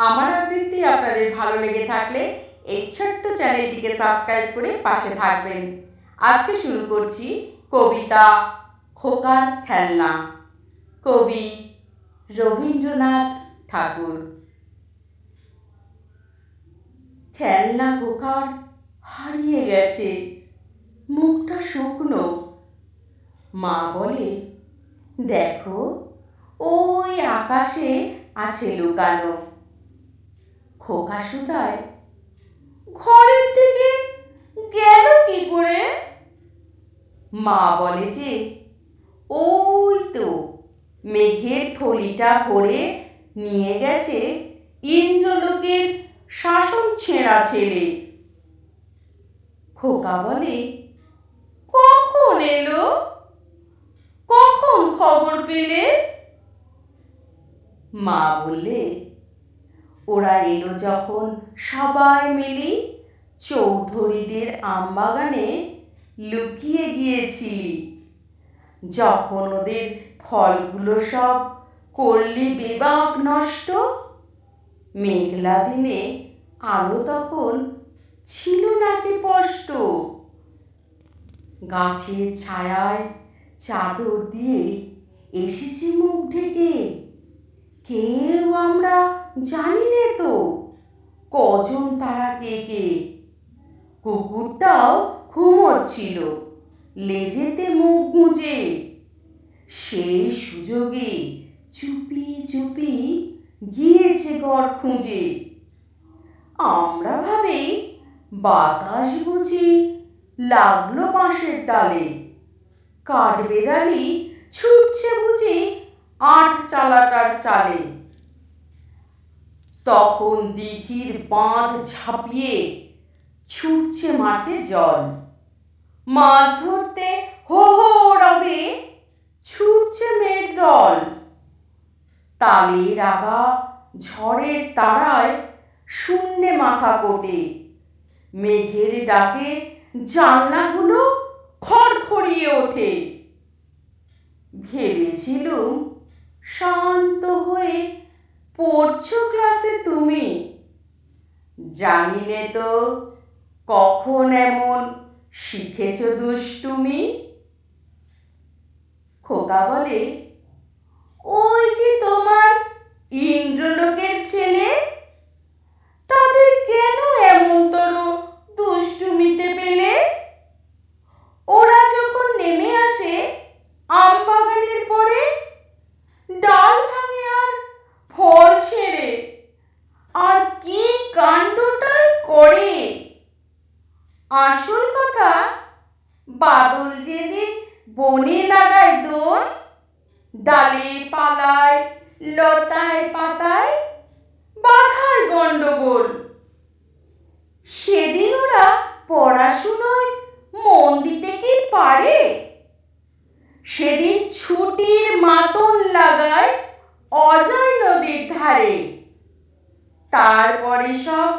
আমার আবৃত্তি আপনাদের ভালো লেগে থাকলে এই ছোট্ট চ্যানেলটিকে সাবস্ক্রাইব করে পাশে থাকবেন। আজকে শুরু করছি কবিতা খোকার খেলনা, কবি রবীন্দ্রনাথ ঠাকুর। খেলনা খোকার হারিয়ে গেছে, মুখটা শুকনো। মা বলে, দেখো ওই আকাশে আছে লুকানো। খোকা শুধায়, ঘরের থেকে গেল কি করে? মা বলে যে, ওই তো মেঘের থলিটা ভরে নিয়ে গেছে ইন্দ্রলোকের শাসন ছেঁড়া ছেলে। খোকা বলে, কখন এলো? কখন খবর পেলে? মা বললে, ওরা এলো যখন সবাই মিলে চৌধুরীদের আমবাগানে লুকিয়ে গিয়েছিলি। যখন ওদের ফলগুলো সব করলি বেবাক নষ্ট, মেঘলা দিনে আলো তখন ছিল নাকি স্পষ্ট। গাছের ছায়ায় চাদর দিয়ে এসেছি মুখ ঢেকে, কেউ আমরা জানি নে তো কজন তারা কে কে। কুকুরটাও ঘুমোচ্ছিল লেজেতে মুখ গুঁজে, সেই সুযোগে চুপি চুপি গিয়েছে ঘর খুঁজে। আমরা ভাবি বাতাস বুঝি লাগলো বাঁশের ডালে, কাঠবেড়ালি ছুটছে বুঝি আট চালাটার চালে। তখন দিঘির বাঁধ ঝাঁপিয়ে ছুটছে মাঠে জল, মাছ ধরতে হো হো রবে ছুটছে মেয়ের দল। তালের আগা ঝড়ের তারায় শূন্যে মাথা কোটে, মেঘের ডাকে জানলাগুলো খড়খড়িয়ে ওঠে। ভেবেছিলুম শান্ত হয়ে পড়ছো ক্লাসে তুমি, জানি নে তো কখন এমন শিখেছ দুষ্টুমি। খোকা বলে, ওই যে তোমার ইন্দ্রলোকের ছেলে, তাদের কেন এমনতর দুষ্টুমিতে পেলে? ওরা যখন নেমে আসে আমবাগানের পরে, ডাল ভাঙে আর ফল ছেড়ে, আর কি কাণ্ডটাই করে। আসল কথা, বাদল যেদিন বনে লাগায় দোল, ডালে পালায় লতায় পাতায় বাধায় গন্ডগোল, সেদিন ওরা পড়াশুনোয় মন দিতে কি পারে? সেদিন ছুটির মাতন লাগায় অজয় নদীর ধারে। তারপরে সব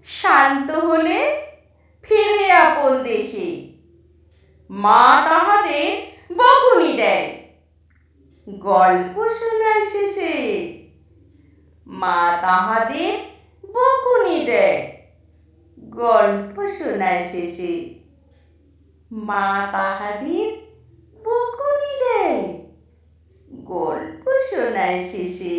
শান্ত হলে ফিরে আপন দেশে, মা তাহাদের বকুনি দেয় গল্প শোনায় শেষে। মা তাহাদের বকুনি দেয় গল্প শোনায় শেষে। মা তাহাদের বকুনি দেয় গল্প শোনায় শেষে।